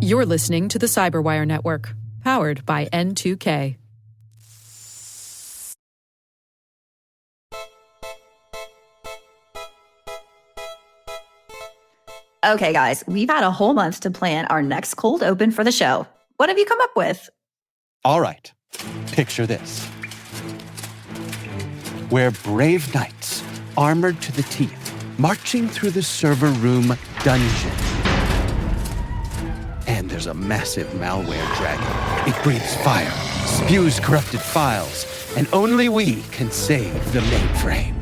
You're listening to the Cyberwire Network, powered by N2K. Okay, guys, we've had a whole month to plan our next cold open for the show. What have you come up with? All right, picture this. We're brave knights, armored to the teeth, marching through the server room dungeon. And there's a massive malware dragon. It breathes fire, spews corrupted files, and only we can save the mainframe.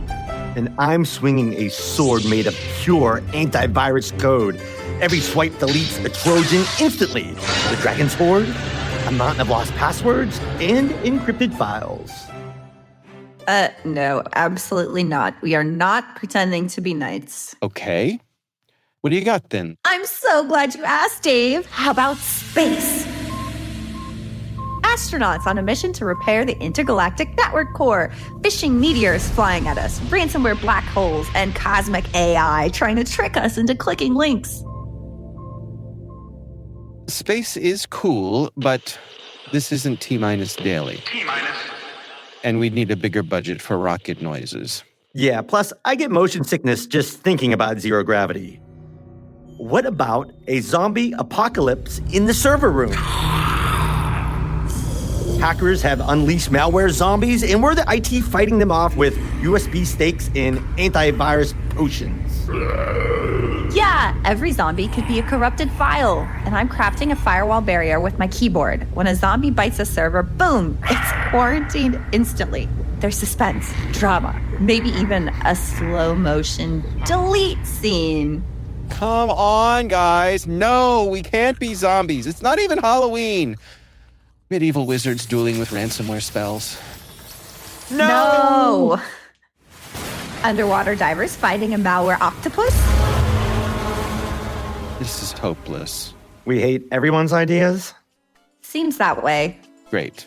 And I'm swinging a sword made of pure antivirus code. Every swipe deletes a Trojan instantly. The dragon's horde, a mountain of lost passwords, and encrypted files. No, absolutely not. We are not pretending to be knights. Okay. What do you got then? I'm so glad you asked, Dave. How about space? Astronauts on a mission to repair the intergalactic network core, phishing meteors flying at us, ransomware black holes, and cosmic AI trying to trick us into clicking links. Space is cool, but this isn't T-minus daily. T-minus. And we'd need a bigger budget for rocket noises. Yeah, plus I get motion sickness just thinking about zero gravity. What about a zombie apocalypse in the server room? Hackers have unleashed malware zombies, and we're the IT fighting them off with USB stakes and antivirus potions. Yeah, every zombie could be a corrupted file, and I'm crafting a firewall barrier with my keyboard. When a zombie bites a server, boom, it's quarantined instantly. There's suspense, drama, maybe even a slow motion delete scene. Come on, guys. No, we can't be zombies. It's not even Halloween. Medieval wizards dueling with ransomware spells. No! Underwater divers fighting a malware octopus? This is hopeless. We hate everyone's ideas? Seems that way. Great.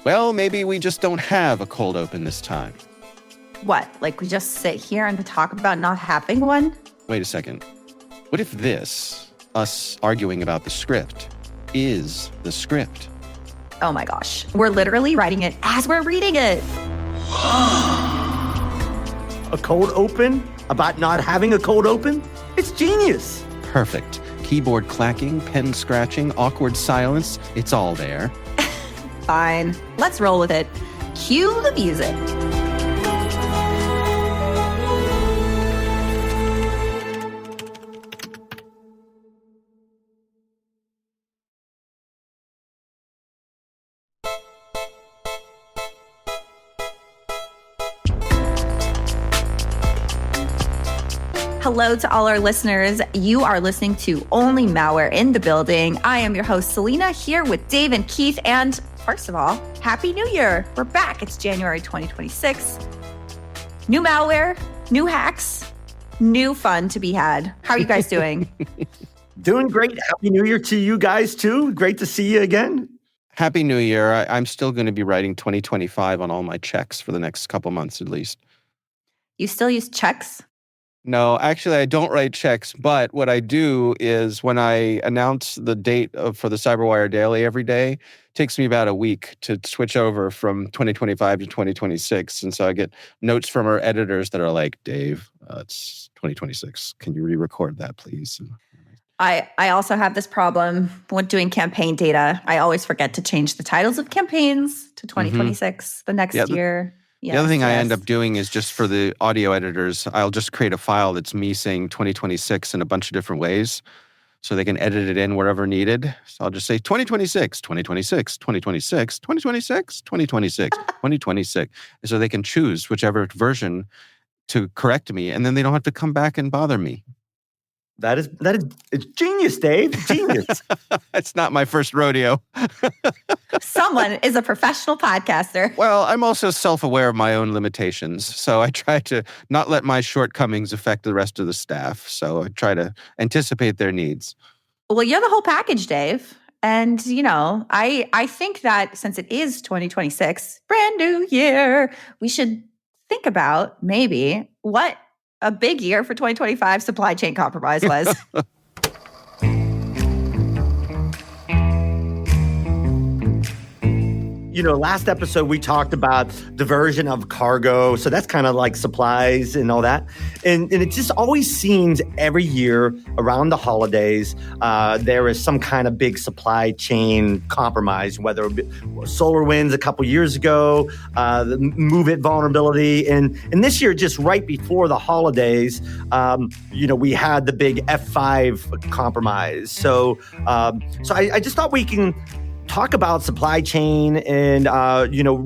Well, maybe we just don't have a cold open this time. What, like we just sit here and talk about not having one? Wait a second. What if this, us arguing about the script, is the script? Oh my gosh, we're literally writing it as we're reading it. A cold open? About not having a cold open? It's genius. Perfect. Keyboard clacking, pen scratching, awkward silence. It's all there. Fine, let's roll with it. Cue the music. Hello to all our listeners. You are listening to Only Malware in the Building. I am your host, Selena, here with Dave and Keith. And first of all, Happy New Year. We're back. It's January 2026. New malware, new hacks, new fun to be had. How are you guys doing? Doing great. Happy New Year to you guys, too. Great to see you again. Happy New Year. I'm still going to be writing 2025 on all my checks for the next couple months at least. You still use checks? No, actually, I don't write checks, but what I do is when I announce the date for the Cyberwire Daily every day, it takes me about a week to switch over from 2025 to 2026. And so I get notes from our editors that are like, Dave, it's 2026. Can you re-record that, please? I also have this problem when doing campaign data. I always forget to change the titles of campaigns to 2026 the next year. The other thing I end up doing is just for the audio editors, I'll just create a file that's me saying 2026 in a bunch of different ways so they can edit it in wherever needed. So I'll just say 2026, 2026, 2026, 2026, 2026, 2026. So they can choose whichever version to correct me, and then they don't have to come back and bother me. That is it's genius, Dave. Genius. It's not my first rodeo. Someone is a professional podcaster. Well, I'm also self-aware of my own limitations, so I try to not let my shortcomings affect the rest of the staff. So I try to anticipate their needs. Well, you're the whole package, Dave. And, you know, I think that since it is 2026, brand new year, we should think about maybe what a big year for 2025 supply chain compromise was. last episode we talked about diversion of cargo. So that's kind of like supplies and all that. And it just always seems every year around the holidays, there is some kind of big supply chain compromise, whether it be SolarWinds a couple years ago, the MOVEit vulnerability. And this year, just right before the holidays, we had the big F5 compromise. So I just thought we can talk about supply chain and,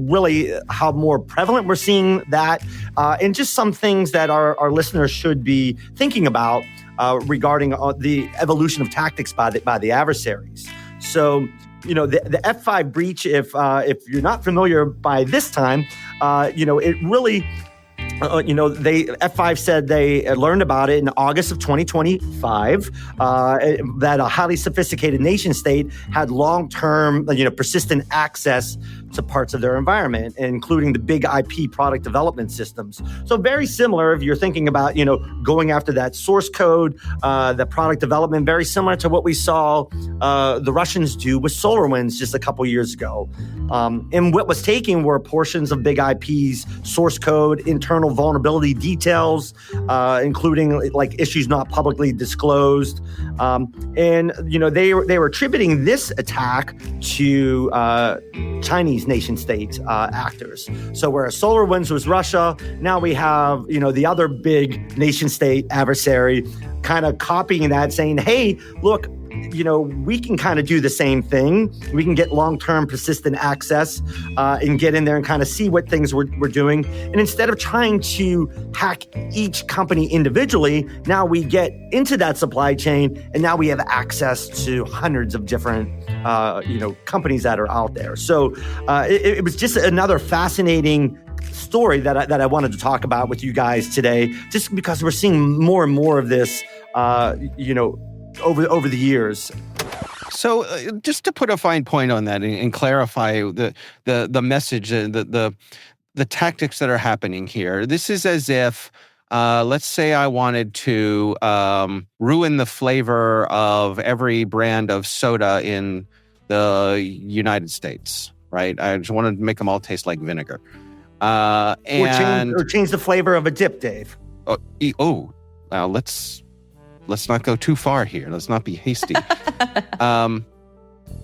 really how more prevalent we're seeing that, and just some things that our listeners should be thinking about regarding the evolution of tactics by the adversaries. So, the F5 breach, if you're not familiar by this time, it really... F5 said they learned about it in August of 2025, that a highly sophisticated nation state had long-term, persistent access to parts of their environment, including the big IP product development systems. So very similar if you're thinking about, going after that source code, the product development, very similar to what we saw the Russians do with SolarWinds just a couple years ago. And what was taken were portions of big IP's source code, internal vulnerability details, including like issues not publicly disclosed. And they were attributing this attack to Chinese nation state actors. So whereas SolarWinds was Russia, now we have, the other big nation state adversary kind of copying that, saying, hey, look, we can kind of do the same thing. We can get long-term persistent access and get in there and kind of see what things we're doing. And instead of trying to hack each company individually, now we get into that supply chain and now we have access to hundreds of different, companies that are out there. So it was just another fascinating story that I wanted to talk about with you guys today, just because we're seeing more and more of this, over the years. So just to put a fine point on that and clarify the message, the tactics that are happening here, this is as if, let's say I wanted to ruin the flavor of every brand of soda in the United States, right? I just wanted to make them all taste like vinegar. Or change the flavor of a dip, Dave. Well, let's not go too far here. Let's not be hasty.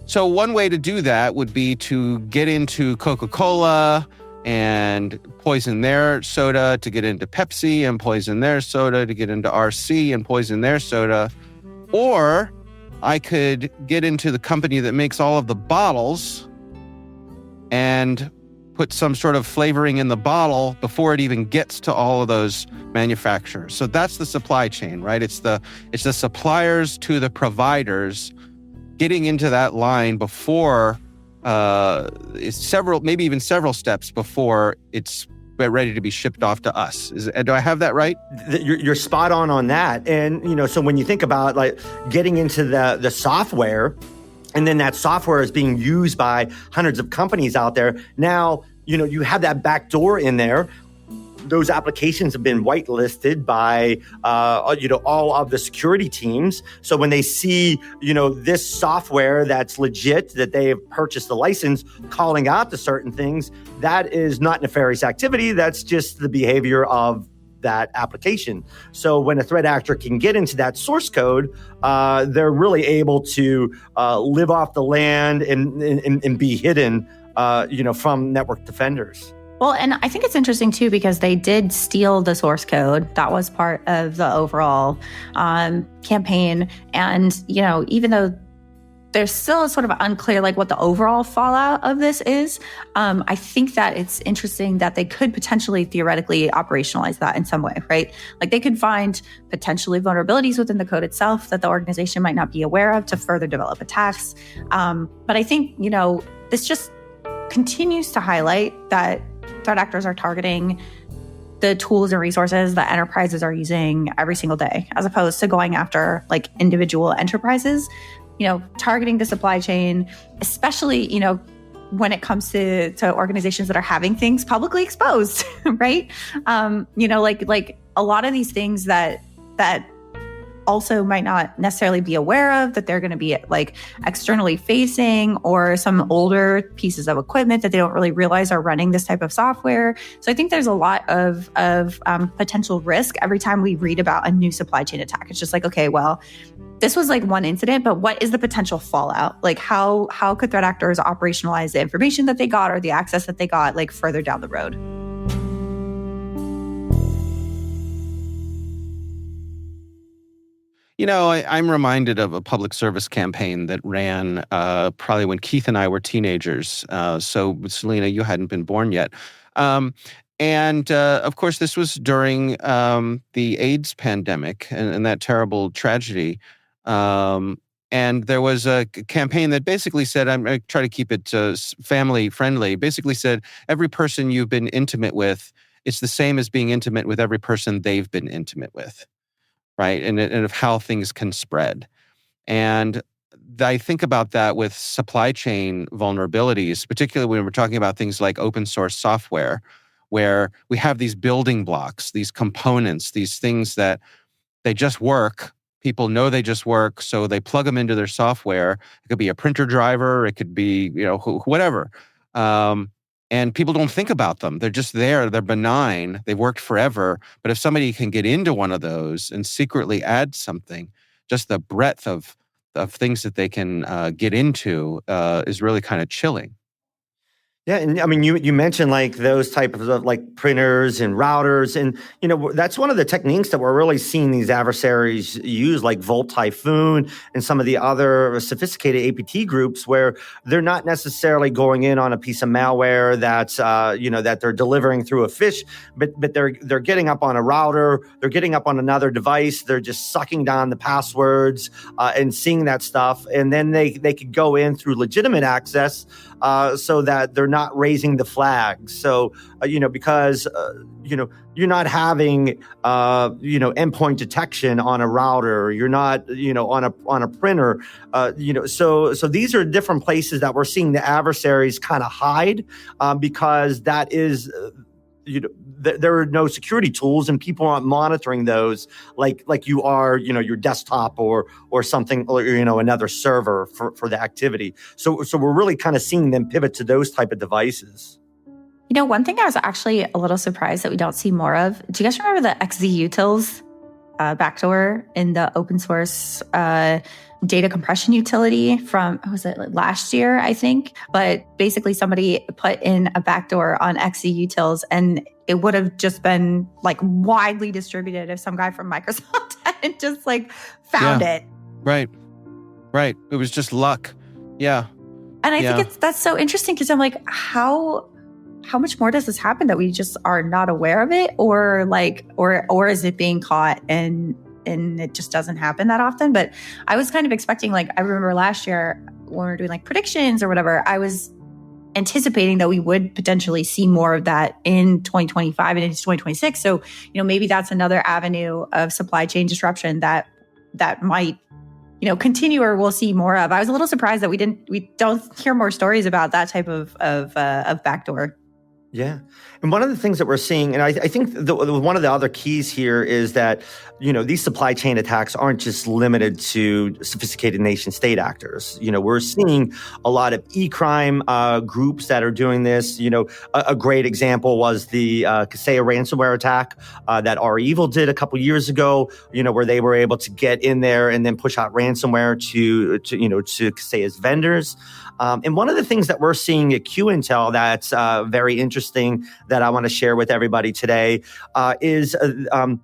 So one way to do that would be to get into Coca-Cola and poison their soda, to get into Pepsi and poison their soda, to get into RC and poison their soda. Or I could get into the company that makes all of the bottles and put some sort of flavoring in the bottle before it even gets to all of those manufacturers. So that's the supply chain, right? It's the suppliers to the providers getting into that line before maybe even several steps before it's ready to be shipped off to us. Do I have that right? You're spot on that. And, so when you think about like getting into the software, and then that software is being used by hundreds of companies out there. Now, you have that back door in there. Those applications have been whitelisted by, all of the security teams. So when they see, this software that's legit, that they have purchased the license, calling out to certain things, that is not nefarious activity. That's just the behavior of that application. So when a threat actor can get into that source code, they're really able to live off the land and be hidden, from network defenders. Well, and I think it's interesting too, because they did steal the source code. That was part of the overall campaign. And, even though there's still sort of unclear like what the overall fallout of this is, I think that it's interesting that they could potentially theoretically operationalize that in some way, right? Like they could find potentially vulnerabilities within the code itself that the organization might not be aware of to further develop attacks. But I think, this just continues to highlight that threat actors are targeting the tools and resources that enterprises are using every single day, as opposed to going after like individual enterprises. Targeting the supply chain, especially, when it comes to organizations that are having things publicly exposed, right? Like a lot of these things that also might not necessarily be aware of, that they're going to be like externally facing, or some older pieces of equipment that they don't really realize are running this type of software. So I think there's a lot of potential risk every time we read about a new supply chain attack. It's just like, okay, well, this was like one incident, but what is the potential fallout? Like how could threat actors operationalize the information that they got or the access that they got like further down the road? I'm reminded of a public service campaign that ran probably when Keith and I were teenagers. So, Selena, you hadn't been born yet. And of course, this was during the AIDS pandemic and that terrible tragedy. And there was a campaign that basically said, I'm going to try to keep it family friendly, basically said, every person you've been intimate with, it's the same as being intimate with every person they've been intimate with, right? And of how things can spread. And I think about that with supply chain vulnerabilities, particularly when we're talking about things like open source software, where we have these building blocks, these components, these things that they just work. People know they just work, so they plug them into their software. It could be a printer driver, it could be, whatever. And people don't think about them. They're just there. They're benign. They've worked forever. But if somebody can get into one of those and secretly add something, just the breadth of things that they can get into is really kind of chilling. Yeah, and I mean, you mentioned like those type of like printers and routers, and that's one of the techniques that we're really seeing these adversaries use, like Volt Typhoon and some of the other sophisticated APT groups, where they're not necessarily going in on a piece of malware that's that they're delivering through a fish, but they're getting up on a router, they're getting up on another device, they're just sucking down the passwords and seeing that stuff, and then they could go in through legitimate access so that they're not raising the flags. So, because, you're not having, endpoint detection on a router, you're not, on a printer, so these are different places that we're seeing the adversaries kind of hide, because that is, there are no security tools and people aren't monitoring those like you are, your desktop or something, or, another server for the activity. So we're really kind of seeing them pivot to those type of devices. One thing I was actually a little surprised that we don't see more of. Do you guys remember the XZUtils backdoor in the open source data compression utility from, was it last year, I think? But basically somebody put in a backdoor on XZUtils and it would have just been like widely distributed if some guy from Microsoft hadn't just like found it. Right. It was just luck. Yeah. And I think that's so interesting because I'm like, how much more does this happen that we just are not aware of it, or is it being caught and it just doesn't happen that often? But I was kind of expecting, like, I remember last year when we were doing like predictions or whatever, I was anticipating that we would potentially see more of that in 2025 and into 2026. So, maybe that's another avenue of supply chain disruption that might, continue, or we'll see more of. I was a little surprised that we don't hear more stories about that type of backdoor. Yeah. And one of the things that we're seeing, and I think one of the other keys here is that, these supply chain attacks aren't just limited to sophisticated nation state actors. We're seeing a lot of e-crime groups that are doing this. A great example was the Kaseya ransomware attack that REvil did a couple years ago, where they were able to get in there and then push out ransomware to Kaseya's vendors. And one of the things that we're seeing at QIntel that's very interesting that I want to share with everybody today is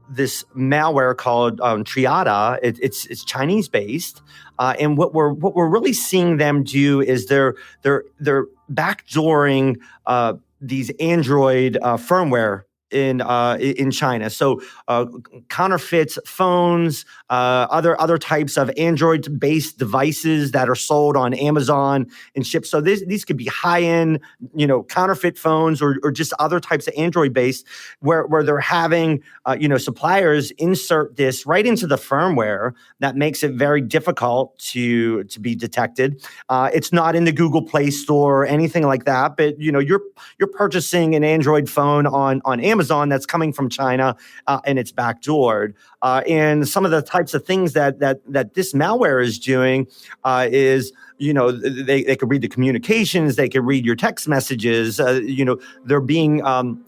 this malware called Triada. It's Chinese based, and what we're really seeing them do is they're backdooring these Android firmware in China. So counterfeit phones, other types of Android-based devices that are sold on Amazon and shipped. So these could be high-end, counterfeit phones or just other types of Android-based where they're having suppliers insert this right into the firmware that makes it very difficult to be detected. It's not in the Google Play Store or anything like that, but you're purchasing an Android phone on Amazon. Amazon that's coming from China and it's backdoored. And some of the types of things that this malware is doing is, they could read the communications, they could read your text messages. They're being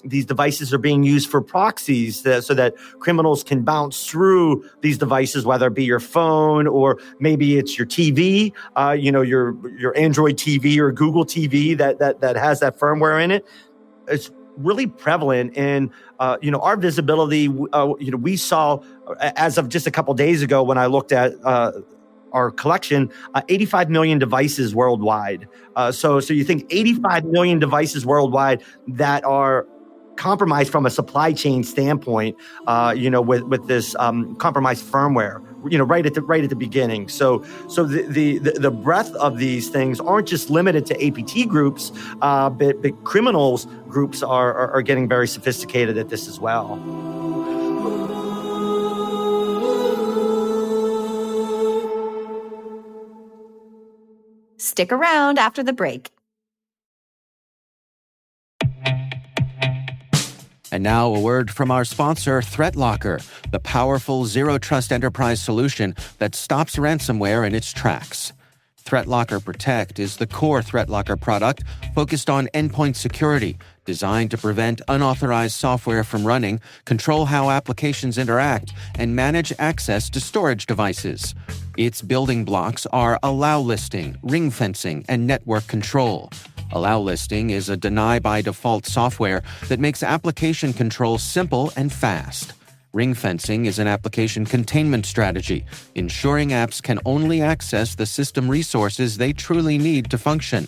these devices are being used for proxies so that criminals can bounce through these devices, whether it be your phone or maybe it's your TV, your Android TV or Google TV that has that firmware in it. It's really prevalent, and our visibility. We saw as of just a couple days ago when I looked at our collection, 85 million devices worldwide. So you think 85 million devices worldwide that are compromised from a supply chain standpoint, with this compromised firmware, right at the beginning. So the breadth of these things aren't just limited to APT groups, but criminals groups are getting very sophisticated at this as well. Stick around after the break. And now a word from our sponsor, ThreatLocker, the powerful zero-trust enterprise solution that stops ransomware in its tracks. ThreatLocker Protect is the core ThreatLocker product focused on endpoint security, designed to prevent unauthorized software from running, control how applications interact, and manage access to storage devices. Its building blocks are allow listing, ring fencing, and network control. Allow listing is a deny-by-default software that makes application control simple and fast. Ring fencing is an application containment strategy, ensuring apps can only access the system resources they truly need to function.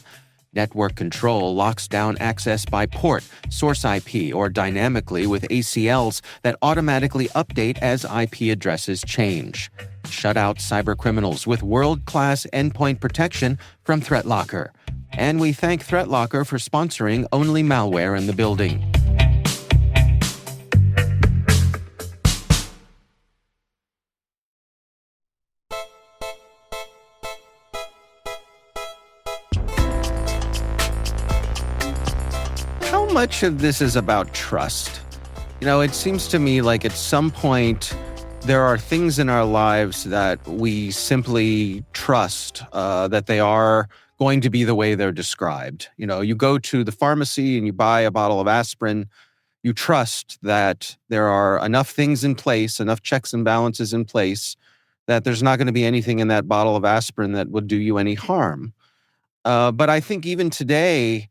Network control locks down access by port, source IP, or dynamically with ACLs that automatically update as IP addresses change. Shut out cybercriminals with world-class endpoint protection from ThreatLocker. And we thank ThreatLocker for sponsoring Only Malware in the Building. How much of this is about trust? It seems to me like at some point there are things in our lives that we simply trust that they are going to be the way they're described. You go to the pharmacy and you buy a bottle of aspirin. You trust that there are enough things in place, enough checks and balances in place, that there's not going to be anything in that bottle of aspirin that would do you any harm. But I think even today,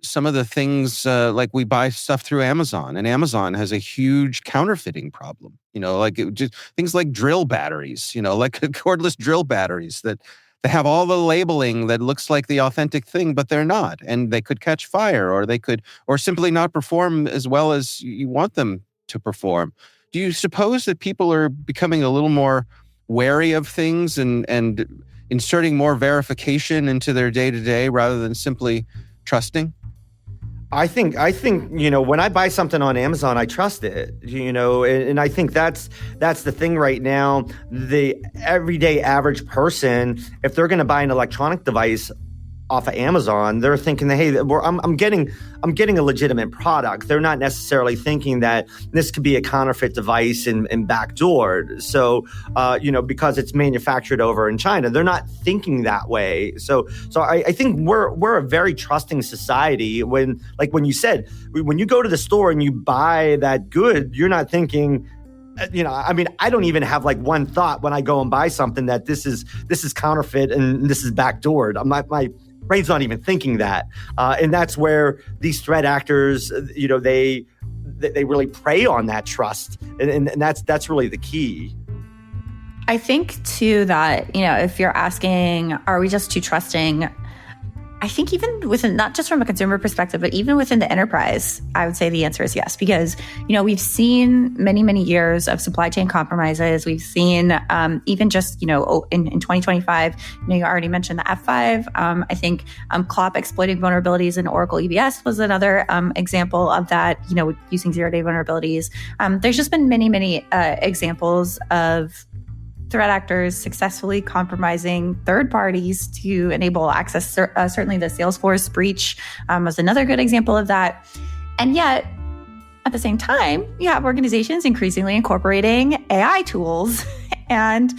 some of the things, like we buy stuff through Amazon, and Amazon has a huge counterfeiting problem. Things like drill batteries, like cordless drill batteries that they have all the labeling that looks like the authentic thing, but they're not. And they could catch fire, or simply not perform as well as you want them to perform. Do you suppose that people are becoming a little more wary of things and inserting more verification into their day-to-day rather than simply trusting? I think when I buy something on Amazon, I trust it, and I think that's the thing right now. The everyday average person, if they're going to buy an electronic device off of Amazon, they're thinking that, hey, I'm getting a legitimate product. They're not necessarily thinking that this could be a counterfeit device and backdoored. So, because it's manufactured over in China, they're not thinking that way. So I think we're a very trusting society. When you said, when you go to the store and you buy that good, you're not thinking, I don't even have one thought when I go and buy something that this is counterfeit and this is backdoored. My brain's not even thinking that. And that's where these threat actors, they really prey on that trust. And that's really the key. I think too that, if you're asking, are we just too trusting? I think even within, not just from a consumer perspective, but even within the enterprise, I would say the answer is yes, because, we've seen many, many years of supply chain compromises. We've seen even just, in 2025, you already mentioned the F5. I think CLOP exploiting vulnerabilities in Oracle EBS was another example of that, using zero-day vulnerabilities. There's just been many, many examples of threat actors successfully compromising third parties to enable access. Certainly the Salesforce breach was another good example of that. And yet, at the same time, you have organizations increasingly incorporating AI tools and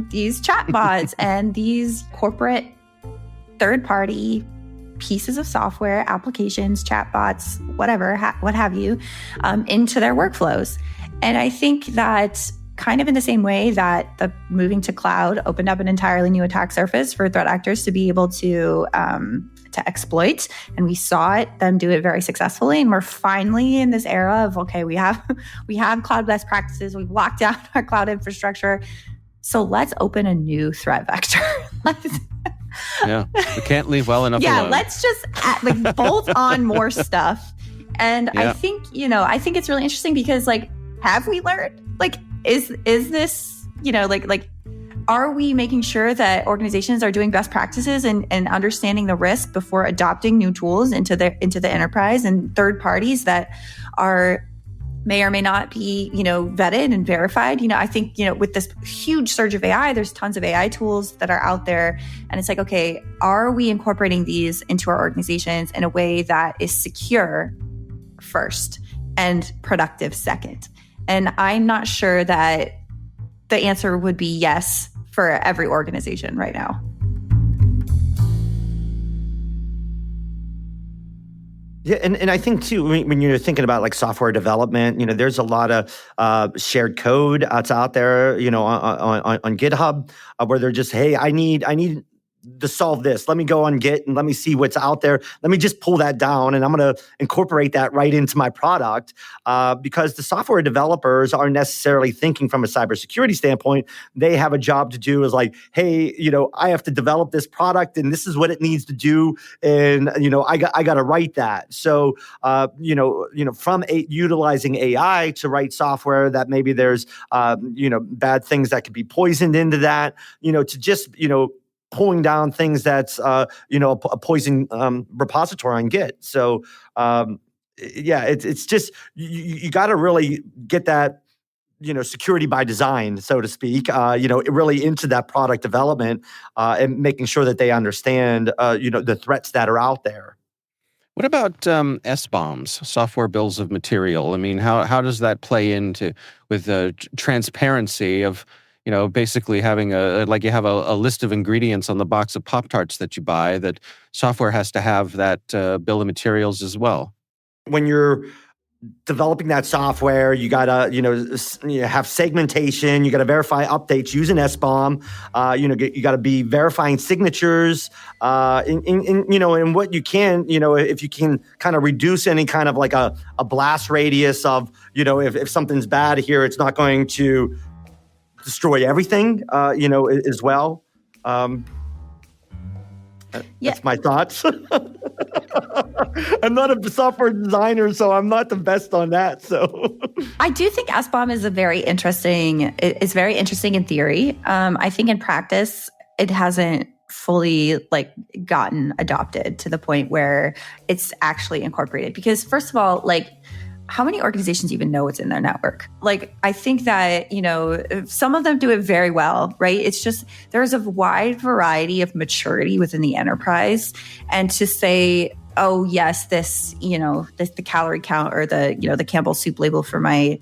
these chatbots and these corporate third-party pieces of software, applications, chatbots, whatever, what have you, into their workflows. And I think that kind of in the same way that the moving to cloud opened up an entirely new attack surface for threat actors to be able to exploit, and we saw them do it very successfully. And we're finally in this era of, okay, we have cloud best practices, we've locked down our cloud infrastructure, so let's open a new threat vector. Yeah, we can't leave well enough alone. Let's just bolt on more stuff. And I think it's really interesting because have we learned? Is this, are we making sure that organizations are doing best practices and understanding the risk before adopting new tools into the enterprise, and third parties that may or may not be, vetted and verified? I think, with this huge surge of AI, there's tons of AI tools that are out there. And it's okay, are we incorporating these into our organizations in a way that is secure first and productive second? And I'm not sure that the answer would be yes for every organization right now. Yeah, and I think too, when you're thinking about software development, there's a lot of shared code out there, on GitHub, where they're just, hey, I need to solve this. Let me go on Git and let me see what's out there. Let me just pull that down, and I'm going to incorporate that right into my product, because the software developers aren't necessarily thinking from a cybersecurity standpoint. They have a job to do, is hey, I have to develop this product, and this is what it needs to do, and I got to write that. So from utilizing AI to write software that maybe there's bad things that could be poisoned into that, to just pulling down things that's a poison repository on Git. So it's just you got to really get that security by design, so to speak. Really into that product development and making sure that they understand the threats that are out there. What about SBOMs, software bills of material? I mean, how does that play into with the transparency of basically having you have a list of ingredients on the box of Pop-Tarts that you buy, that software has to have that bill of materials as well? When you're developing that software, you gotta, have segmentation. You gotta verify updates using SBOM. You gotta be verifying signatures. In what you can, if you can kind of reduce any kind of a blast radius of, if something's bad here, it's not going to destroy everything, as well. That's my thoughts. I'm not a software designer, so I'm not the best on that. So I do think SBOM is very interesting in theory. I think in practice, it hasn't fully gotten adopted to the point where it's actually incorporated. Because first of all, how many organizations even know what's in their network? I think that, some of them do it very well, right? It's just, there's a wide variety of maturity within the enterprise. And to say, oh yes, the calorie count or the Campbell soup label for my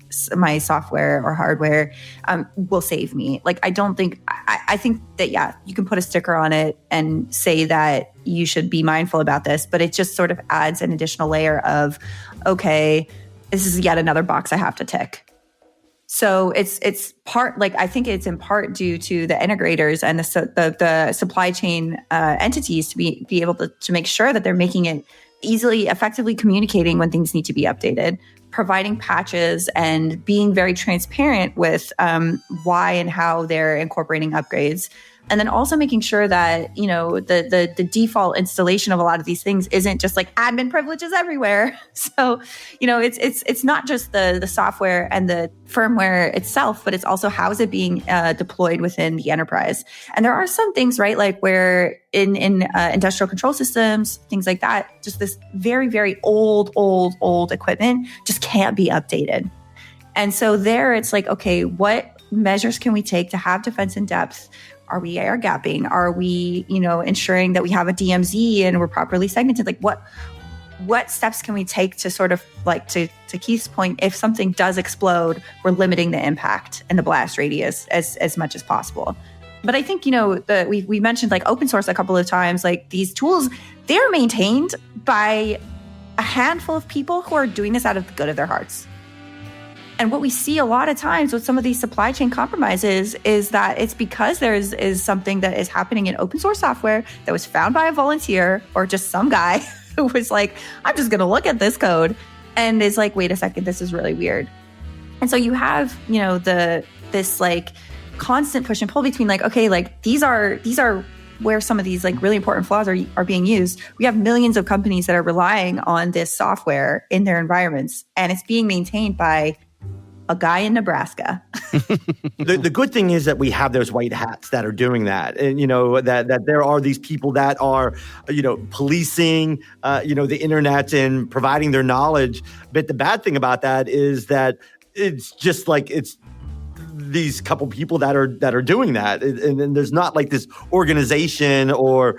software or hardware will save me. I don't think, I think that, you can put a sticker on it and say that you should be mindful about this, but it just sort of adds an additional layer of, okay, this is yet another box I have to tick. So it's part, I think it's in part due to the integrators and the supply chain entities to be able to make sure that they're making it easily, effectively communicating when things need to be updated, providing patches, and being very transparent with why and how they're incorporating upgrades. And then also making sure that, the default installation of a lot of these things isn't just admin privileges everywhere. So, it's not just the software and the firmware itself, but it's also how is it being deployed within the enterprise. And there are some things, right, where in industrial control systems, things like that, just this very, very old equipment just can't be updated. And so there it's okay, what measures can we take to have defense in depth? Are we air gapping? Are we, ensuring that we have a DMZ and we're properly segmented? what steps can we take to sort of like to Keith's point, if something does explode, we're limiting the impact and the blast radius as much as possible. But I think, we mentioned like open source a couple of times, like these tools, they're maintained by a handful of people who are doing this out of the good of their hearts. And what we see a lot of times with some of these supply chain compromises is that it's because there is something that is happening in open source software that was found by a volunteer or just some guy who was like, I'm just going to look at this code and is like, wait a second, this is really weird. And so you have, this like constant push and pull between like, okay, like these are where some of these like really important flaws are being used. We have millions of companies that are relying on this software in their environments, and it's being maintained by a guy in Nebraska. The good thing is that we have those white hats that are doing that. And, that there are these people that are, policing, the internet and providing their knowledge. But the bad thing about that is that it's just like it's these couple people that are doing that. And there's not like this organization or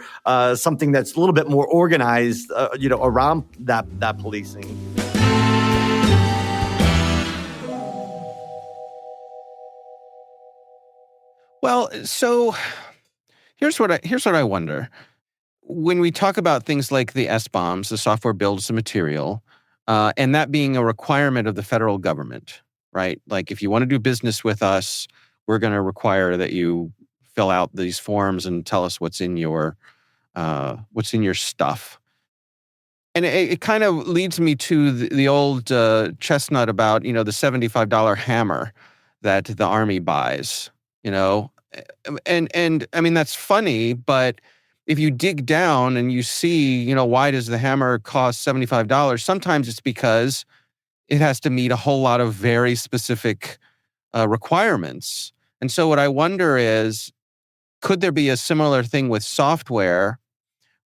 something that's a little bit more organized, around that policing. Well, so here's what I wonder. When we talk about things like the SBOMs, the software bills of material, and that being a requirement of the federal government, right? Like if you want to do business with us, we're going to require that you fill out these forms and tell us what's in your stuff. And it kind of leads me to the old chestnut about, the $75 hammer that the Army buys, And I mean, that's funny, but if you dig down and you see, why does the hammer cost $75? Sometimes it's because it has to meet a whole lot of very specific requirements. And so what I wonder is, could there be a similar thing with software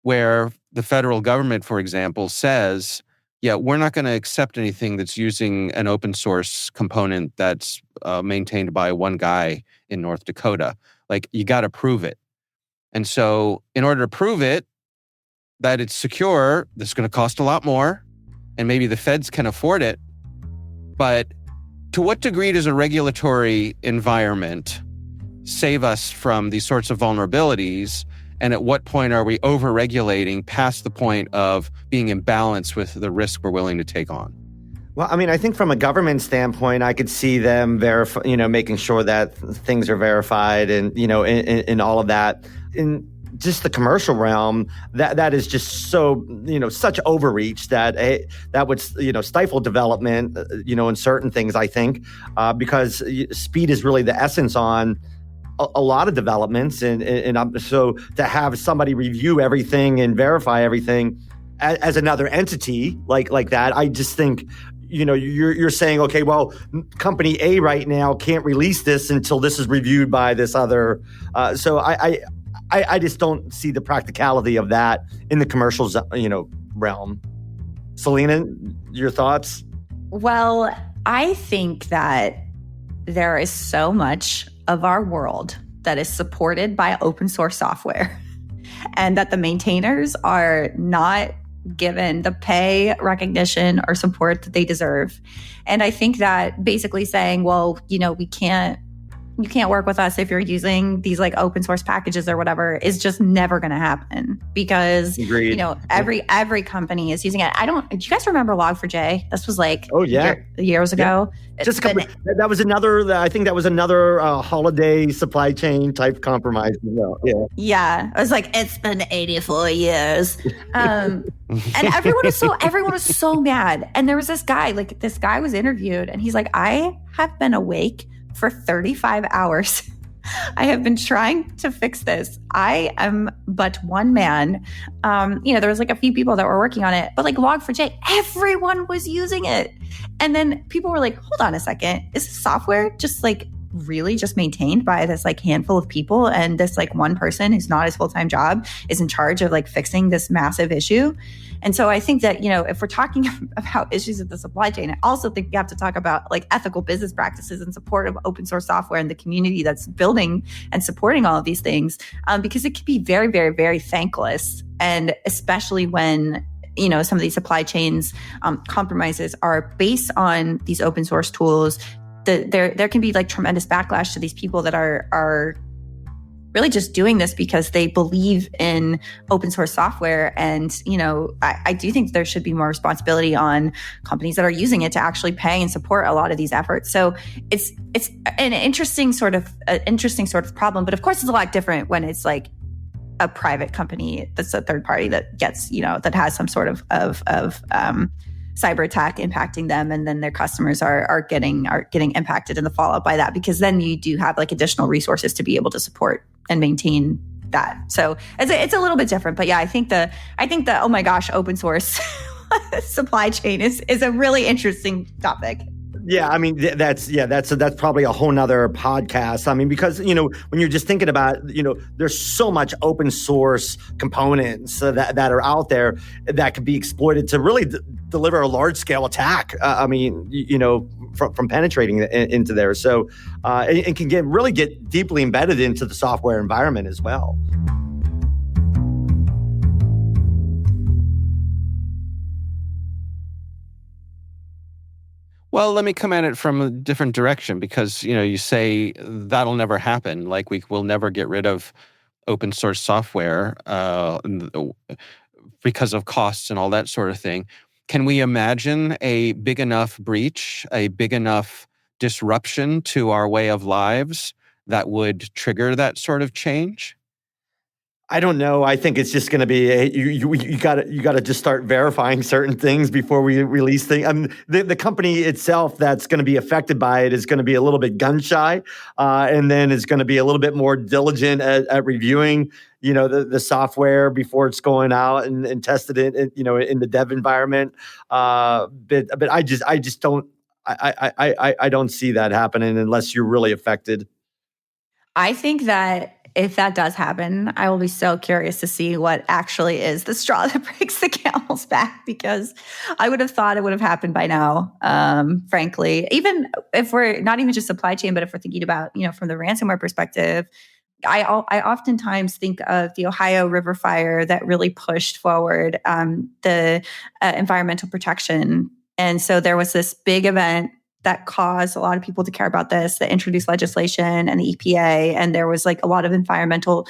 where the federal government, for example, says, yeah, we're not going to accept anything that's using an open source component that's maintained by one guy in North Dakota. Like, you got to prove it. And so in order to prove it, that it's secure, that's going to cost a lot more, and maybe the feds can afford it. But to what degree does a regulatory environment save us from these sorts of vulnerabilities? And at what point are we over-regulating past the point of being in balance with the risk we're willing to take on? Well, I mean, I think from a government standpoint, I could see them making sure that things are verified and, in all of that. In just the commercial realm, that is just so, such overreach that would, stifle development, in certain things, I think, because speed is really the essence on a lot of developments. And so to have somebody review everything and verify everything as another entity like that, I just think, you're saying, okay, well, company A right now can't release this until this is reviewed by this other. So I just don't see the practicality of that in the commercial, realm. Selena, your thoughts? Well, I think that there is so much of our world that is supported by open source software, and that the maintainers are not given the pay, recognition, or support that they deserve. And I think that basically saying, well, you can't work with us if you're using these like open source packages or whatever is just never going to happen, because Agreed. Every company is using it. Do you guys remember Log4j? This was like years ago. Yeah. Just a couple. That was another. I think that was another holiday supply chain type compromise. Yeah. I was like, it's been 84 years, and everyone was so mad. And there was this guy was interviewed, and he's like, I have been awake for 35 hours. I have been trying to fix this. I am but one man. There was like a few people that were working on it, but like Log4j, everyone was using it. And then people were like, hold on a second. Is this software just like really just maintained by this like handful of people, and this like one person who's not his full-time job is in charge of like fixing this massive issue? And so I think that, if we're talking about issues of the supply chain, I also think we have to talk about like ethical business practices and support of open source software and the community that's building and supporting all of these things, because it can be very, very, very thankless. And especially when, some of these supply chains compromises are based on these open source tools, there can be like tremendous backlash to these people that are really just doing this because they believe in open source software. And, I do think there should be more responsibility on companies that are using it to actually pay and support a lot of these efforts. So it's an interesting sort of problem. But of course, it's a lot different when it's like a private company that's a third party that gets, that has some sort of cyber attack impacting them, and then their customers are getting impacted in the fallout by that, because then you do have like additional resources to be able to support and maintain that. So it's a little bit different, but yeah, I think the oh my gosh, open source supply chain is a really interesting topic. Yeah, I mean, that's probably a whole nother podcast. I mean, because, when you're just thinking about, there's so much open source components that are out there that could be exploited to really deliver a large scale attack. From penetrating into there. So it can get deeply embedded into the software environment as well. Well, let me come at it from a different direction, because, you say that'll never happen. Like, we will never get rid of open source software because of costs and all that sort of thing. Can we imagine a big enough breach, a big enough disruption to our way of lives that would trigger that sort of change? I don't know. I think it's just going to be you got to just start verifying certain things before we release things. I mean, the company itself that's going to be affected by it is going to be a little bit gun shy, and then is going to be a little bit more diligent at reviewing, the software before it's going out and tested it, in the dev environment. But I just don't. I don't see that happening unless you're really affected. I think that if that does happen, I will be so curious to see what actually is the straw that breaks the camel's back, because I would have thought it would have happened by now, frankly. Even if we're not even just supply chain, but if we're thinking about, from the ransomware perspective, I oftentimes think of the Ohio River fire that really pushed forward the environmental protection. And so there was this big event that caused a lot of people to care about this, that introduced legislation and the EPA. And there was like a lot of environmental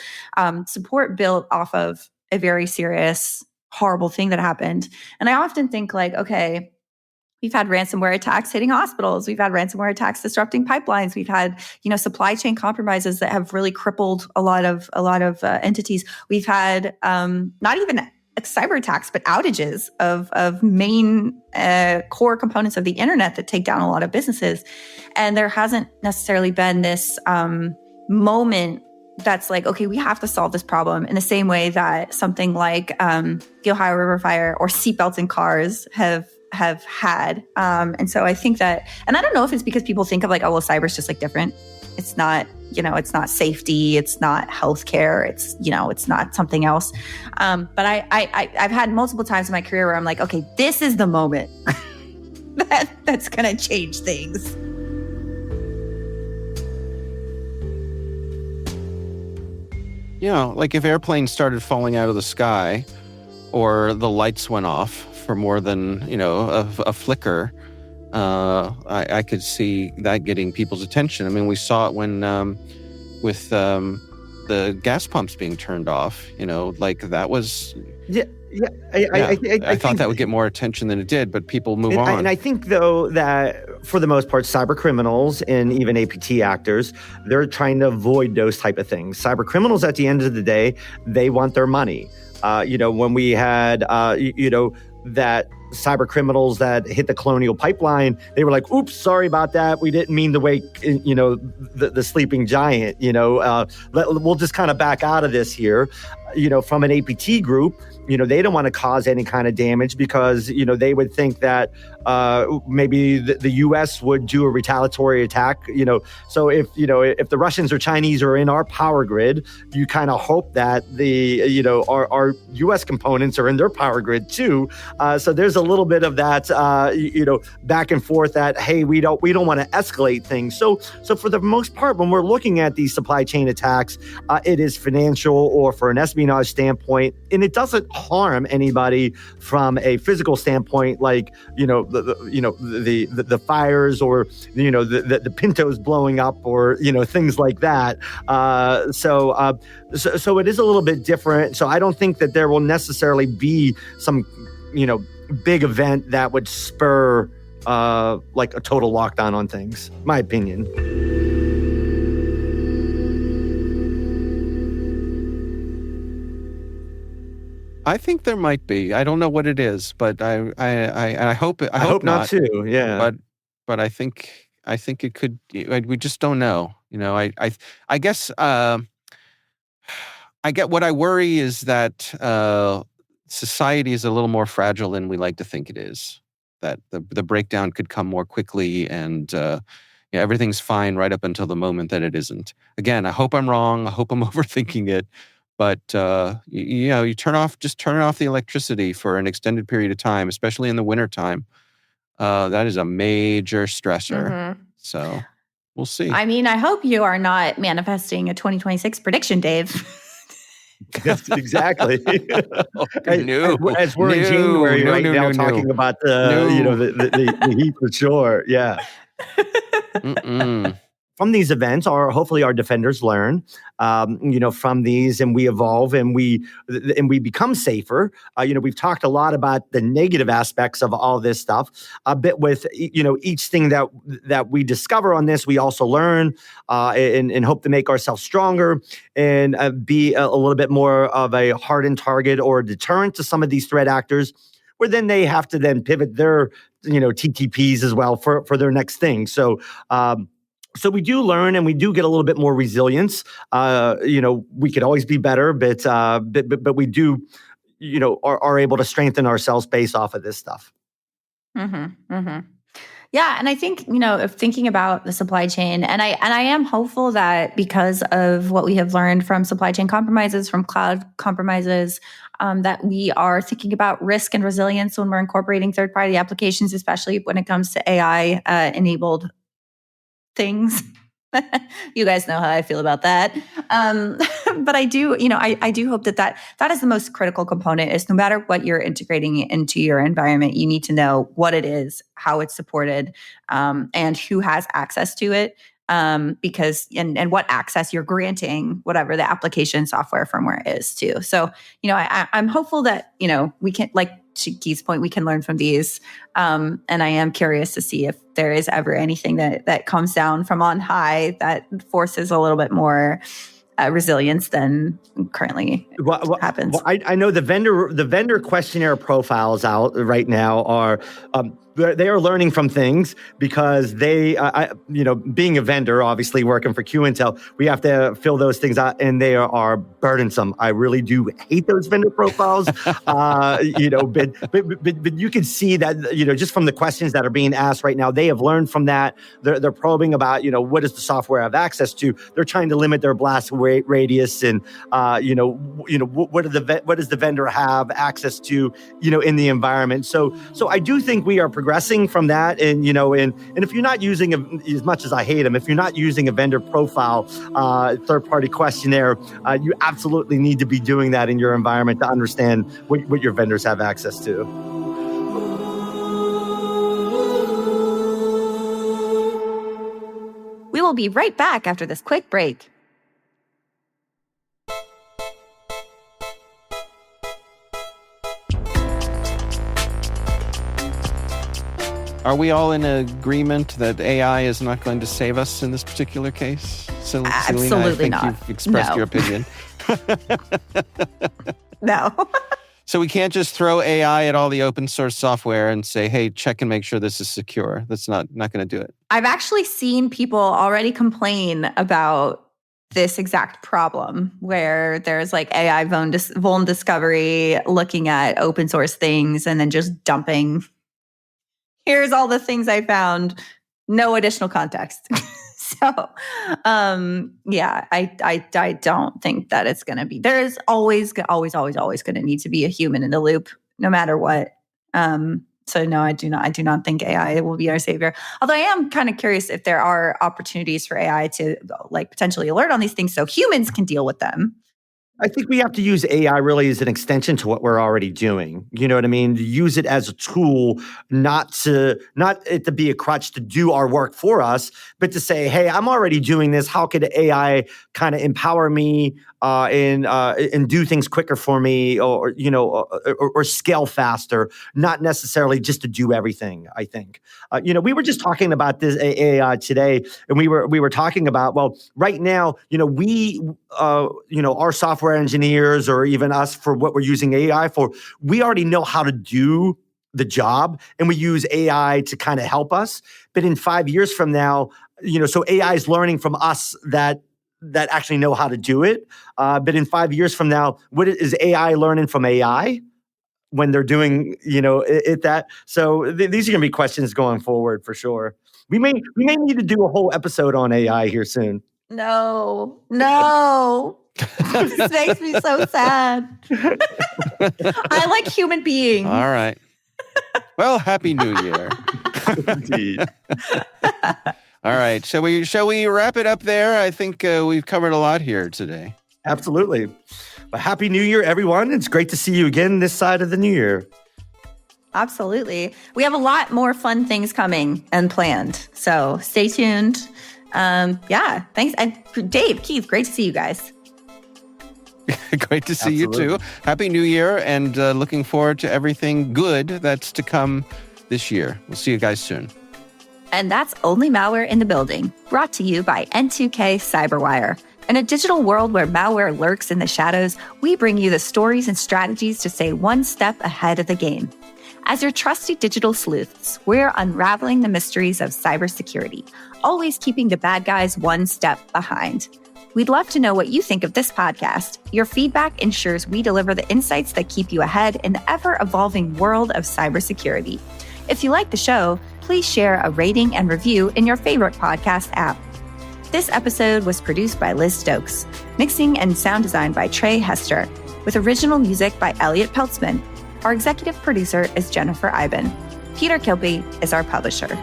support built off of a very serious, horrible thing that happened. And I often think like, okay, we've had ransomware attacks hitting hospitals. We've had ransomware attacks disrupting pipelines. We've had, supply chain compromises that have really crippled a lot of entities. We've had not even cyber attacks, but outages of main core components of the internet that take down a lot of businesses. And there hasn't necessarily been this moment that's like, okay, we have to solve this problem in the same way that something like the Ohio River fire or seatbelts in cars have had. And so I think that, and I don't know if it's because people think of like, oh, well, cyber's just like different. It's not, it's not safety. It's not healthcare. It's, it's not something else. But I've had multiple times in my career where I'm like, okay, this is the moment that's going to change things. Like if airplanes started falling out of the sky or the lights went off for more than, a flicker, I could see that getting people's attention. I mean, we saw it when with the gas pumps being turned off. Like that was. I thought that would get more attention than it did, but people move on. And I think, though, that for the most part, cyber criminals and even APT actors, they're trying to avoid those type of things. Cyber criminals, at the end of the day, they want their money. When we had, that cyber criminals that hit the Colonial Pipeline, they were like, oops, sorry about that. We didn't mean to wake, the sleeping giant, we'll just kind of back out of this here. From an APT group, they don't want to cause any kind of damage because, they would think that maybe the U.S. would do a retaliatory attack, So if the Russians or Chinese are in our power grid, you kind of hope that our U.S. components are in their power grid too. So there's a little bit of that, back and forth that, hey, we don't want to escalate things. So for the most part, when we're looking at these supply chain attacks, it is financial or for an espionage standpoint, and it doesn't harm anybody from a physical standpoint, like the fires or the Pintos blowing up or things like that. So it is a little bit different. So I don't think that there will necessarily be some big event that would spur like a total lockdown on things. My opinion. I think there might be. I don't know what it is, but I hope not too. Yeah. But I think it could. We just don't know. I guess I get what I worry is that society is a little more fragile than we like to think it is. That the breakdown could come more quickly, and everything's fine right up until the moment that it isn't. Again, I hope I'm wrong. I hope I'm overthinking it. But you turn off the electricity for an extended period of time, especially in the wintertime. That is a major stressor. Mm-hmm. So we'll see. I mean, I hope you are not manifesting a 2026 prediction, Dave. Yes, exactly. No, as we're in January right now talking about the heat for sure. Yeah. From these events, hopefully our defenders learn, from these, and we evolve and we become safer. We've talked a lot about the negative aspects of all this stuff. A bit with each thing that we discover on this, we also learn and hope to make ourselves stronger and be a little bit more of a hardened target or a deterrent to some of these threat actors, where then they have to then pivot their TTPs as well for their next thing. So we do learn and we do get a little bit more resilience. We could always be better, but we do, are able to strengthen ourselves based off of this stuff. Mm-hmm, mm-hmm. Yeah, and I think of thinking about the supply chain, and I am hopeful that because of what we have learned from supply chain compromises, from cloud compromises, that we are thinking about risk and resilience when we're incorporating third-party applications, especially when it comes to AI enabled things. You guys know how I feel about that. But I do, I do hope that is the most critical component. Is no matter what you're integrating into your environment, you need to know what it is, how it's supported, and who has access to it. Because and what access you're granting, whatever the application, software, firmware is too. So, I'm hopeful that, we can, like to Keith's point, we can learn from these. And I am curious to see if there is ever anything that comes down from on high that forces a little bit more resilience than currently happens. Well, I know the vendor questionnaire profiles out right now are they are learning from things because they, being a vendor, obviously working for Q-Intel, we have to fill those things out, and they are burdensome. I really do hate those vendor profiles, but you can see that, just from the questions that are being asked right now, they have learned from that. They're probing about, what does the software have access to? They're trying to limit their blast radius, and what does the vendor have access to, in the environment. So I do think we are progressing from that, and if you're not using as much as I hate them, if you're not using a vendor profile third-party questionnaire, you absolutely need to be doing that in your environment to understand what your vendors have access to. We will be right back after this quick break. Are we all in agreement that AI is not going to save us in this particular case? So, absolutely Selena, I think not. You've expressed your opinion. No. So we can't just throw AI at all the open source software and say, hey, check and make sure this is secure. That's not going to do it. I've actually seen people already complain about this exact problem where there's like AI vuln discovery looking at open source things and then just dumping, here's all the things I found, no additional context. So, I don't think that it's going to be, there's always going to need to be a human in the loop, no matter what. So no, I do not. I do not think AI will be our savior. Although I am kind of curious if there are opportunities for AI to like potentially alert on these things so humans can deal with them. I think we have to use AI really as an extension to what we're already doing. You know what I mean? To use it as a tool, not it to be a crutch to do our work for us, but to say, hey, I'm already doing this. How could AI kind of empower me and do things quicker for me, or scale faster? Not necessarily just to do everything. I think we were just talking about this AI today, and we were talking about, well, right now, our software engineers, or even us for what we're using AI for, we already know how to do the job, and we use AI to kind of help us. But in 5 years from now, so AI is learning from us that actually know how to do it. But in 5 years from now, what is AI learning from AI when they're doing, that? So these are going to be questions going forward for sure. We may need to do a whole episode on AI here soon. No. This makes me so sad. I like human beings. All right. Well, Happy New Year. Indeed. All right. Shall we wrap it up there? I think we've covered a lot here today. Absolutely. Well, Happy New Year, everyone. It's great to see you again this side of the new year. Absolutely. We have a lot more fun things coming and planned. So stay tuned. Thanks. And Dave, Keith, great to see you guys. Great to see you too. Happy New Year, and looking forward to everything good that's to come this year. We'll see you guys soon. And that's Only Malware in the Building, brought to you by N2K Cyberwire. In a digital world where malware lurks in the shadows, we bring you the stories and strategies to stay one step ahead of the game. As your trusty digital sleuths, we're unraveling the mysteries of cybersecurity, always keeping the bad guys one step behind. We'd love to know what you think of this podcast. Your feedback ensures we deliver the insights that keep you ahead in the ever-evolving world of cybersecurity. If you like the show, please share a rating and review in your favorite podcast app. This episode was produced by Liz Stokes, mixing and sound design by Trey Hester, with original music by Elliot Peltzman. Our executive producer is Jennifer Iben. Peter Kilby is our publisher.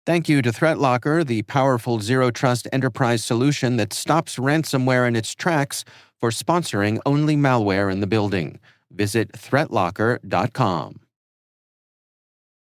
Thank you to ThreatLocker, the powerful zero-trust enterprise solution that stops ransomware in its tracks, for sponsoring Only Malware in the Building. Visit threatlocker.com.